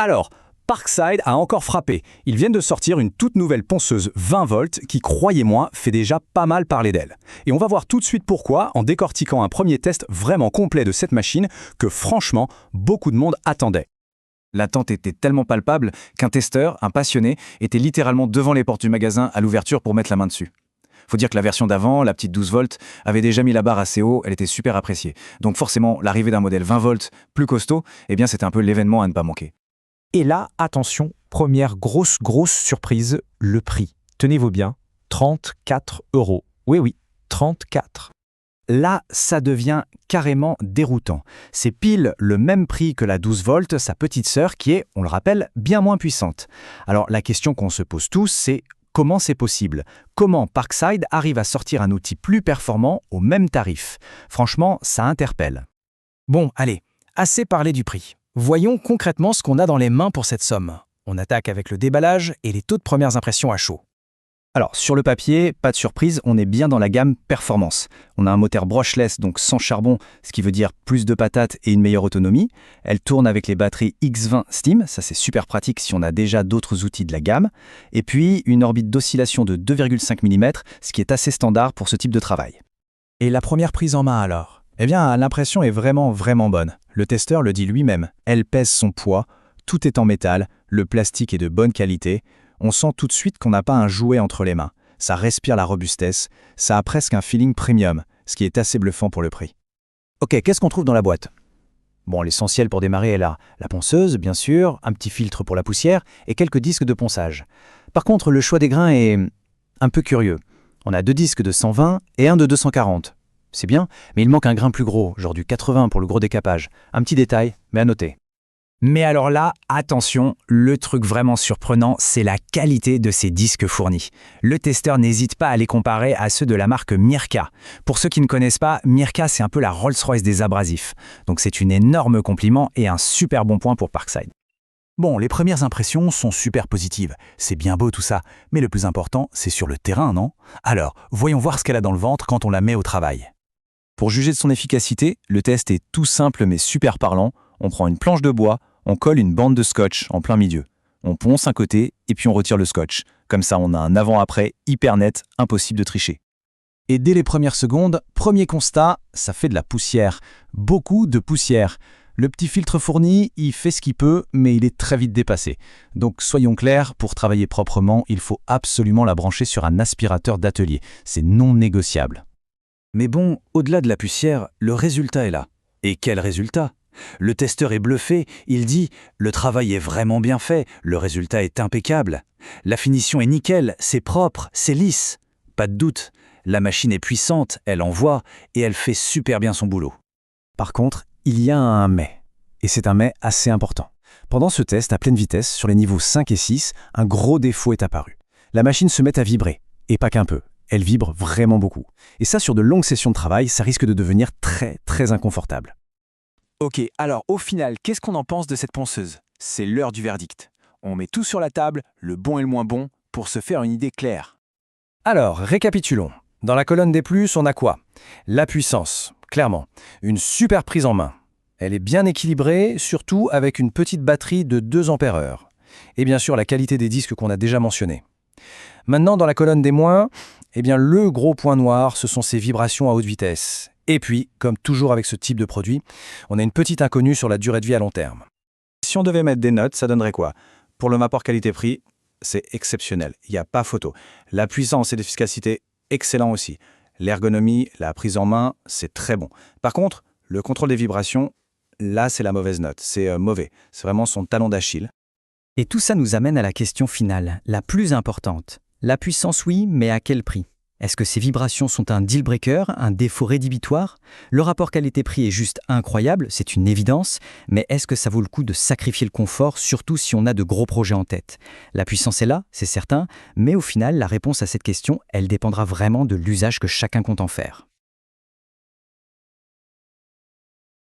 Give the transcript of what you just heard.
Alors, Parkside a encore frappé. Ils viennent de sortir une toute nouvelle ponceuse 20 volts qui, croyez-moi, fait déjà pas mal parler d'elle. Et on va voir tout de suite pourquoi en décortiquant un premier test vraiment complet de cette machine que franchement, beaucoup de monde attendait. L'attente était tellement palpable qu'un testeur, un passionné, était littéralement devant les portes du magasin à l'ouverture pour mettre la main dessus. Faut dire que la version d'avant, la petite 12 volts, avait déjà mis la barre assez haut, elle était super appréciée. Donc forcément, l'arrivée d'un modèle 20 volts plus costaud, eh bien c'était un peu l'événement à ne pas manquer. Et là, attention, première grosse surprise, le prix. Tenez-vous bien, 34 €. Oui, 34. Là, ça devient carrément déroutant. C'est pile le même prix que la 12 volts, sa petite sœur, qui est, on le rappelle, bien moins puissante. Alors la question qu'on se pose tous, c'est comment c'est possible? Comment Parkside arrive à sortir un outil plus performant au même tarif? Franchement, ça interpelle. Bon, allez, assez parlé du prix. Voyons concrètement ce qu'on a dans les mains pour cette somme. On attaque avec le déballage et les toutes premières impressions à chaud. Alors, sur le papier, pas de surprise, on est bien dans la gamme performance. On a un moteur brushless, donc sans charbon, ce qui veut dire plus de patates et une meilleure autonomie. Elle tourne avec les batteries X20 Steam, ça c'est super pratique si on a déjà d'autres outils de la gamme. Et puis, une orbite d'oscillation de 2,5 mm, ce qui est assez standard pour ce type de travail. Et la première prise en main alors? Eh bien, l'impression est vraiment bonne. Le testeur le dit lui-même, elle pèse son poids, tout est en métal, le plastique est de bonne qualité. On sent tout de suite qu'on n'a pas un jouet entre les mains. Ça respire la robustesse, ça a presque un feeling premium, ce qui est assez bluffant pour le prix. Ok, qu'est-ce qu'on trouve dans la boîte? Bon, l'essentiel pour démarrer est là. La ponceuse, bien sûr, un petit filtre pour la poussière et quelques disques de ponçage. Par contre, le choix des grains est un peu curieux. On a 2 disques de 120 et un de 240. C'est bien, mais il manque un grain plus gros, genre du 80 pour le gros décapage. Un petit détail, mais à noter. Mais alors là, attention, le truc vraiment surprenant, c'est la qualité de ces disques fournis. Le testeur n'hésite pas à les comparer à ceux de la marque Mirka. Pour ceux qui ne connaissent pas, Mirka, c'est un peu la Rolls-Royce des abrasifs. Donc c'est un énorme compliment et un super bon point pour Parkside. Bon, les premières impressions sont super positives. C'est bien beau tout ça, mais le plus important, c'est sur le terrain, non? Alors, voyons voir ce qu'elle a dans le ventre quand on la met au travail. Pour juger de son efficacité, le test est tout simple mais super parlant. On prend une planche de bois, on colle une bande de scotch en plein milieu. On ponce un côté et puis on retire le scotch. Comme ça, on a un avant-après hyper net, impossible de tricher. Et dès les premières secondes, premier constat, ça fait de la poussière. Beaucoup de poussière. Le petit filtre fourni, il fait ce qu'il peut, mais il est très vite dépassé. Donc soyons clairs, pour travailler proprement, il faut absolument la brancher sur un aspirateur d'atelier. C'est non négociable. Mais bon, au-delà de la poussière, le résultat est là. Et quel résultat? Le testeur est bluffé, il dit « Le travail est vraiment bien fait, le résultat est impeccable. La finition est nickel, c'est propre, c'est lisse. Pas de doute, la machine est puissante, elle envoie et elle fait super bien son boulot. » Par contre, il y a un mais. Et c'est un mais assez important. Pendant ce test à pleine vitesse, sur les niveaux 5 et 6, un gros défaut est apparu. La machine se met à vibrer, et pas qu'un peu. Elle vibre vraiment beaucoup. Et ça, sur de longues sessions de travail, ça risque de devenir très inconfortable. Ok, alors au final, qu'est-ce qu'on en pense de cette ponceuse? C'est l'heure du verdict. On met tout sur la table, le bon et le moins bon, pour se faire une idée claire. Alors, récapitulons. Dans la colonne des plus, on a quoi? La puissance, clairement. Une super prise en main. Elle est bien équilibrée, surtout avec une petite batterie de 2 ampères-heure. Et bien sûr, la qualité des disques qu'on a déjà mentionnés. Maintenant, dans la colonne des moins, eh bien, le gros point noir, ce sont ces vibrations à haute vitesse. Et puis, comme toujours avec ce type de produit, on a une petite inconnue sur la durée de vie à long terme. Si on devait mettre des notes, ça donnerait quoi? Pour le rapport qualité-prix, c'est exceptionnel, il n'y a pas photo. La puissance et l'efficacité, excellent aussi. L'ergonomie, la prise en main, c'est très bon. Par contre, le contrôle des vibrations, là c'est la mauvaise note, c'est mauvais. C'est vraiment son talon d'Achille. Et tout ça nous amène à la question finale, la plus importante. La puissance, oui, mais à quel prix? Est-ce que ces vibrations sont un deal breaker, un défaut rédhibitoire? Le rapport qualité-prix est juste incroyable, c'est une évidence, mais est-ce que ça vaut le coup de sacrifier le confort, surtout si on a de gros projets en tête? La puissance est là, c'est certain, mais au final, la réponse à cette question, elle dépendra vraiment de l'usage que chacun compte en faire.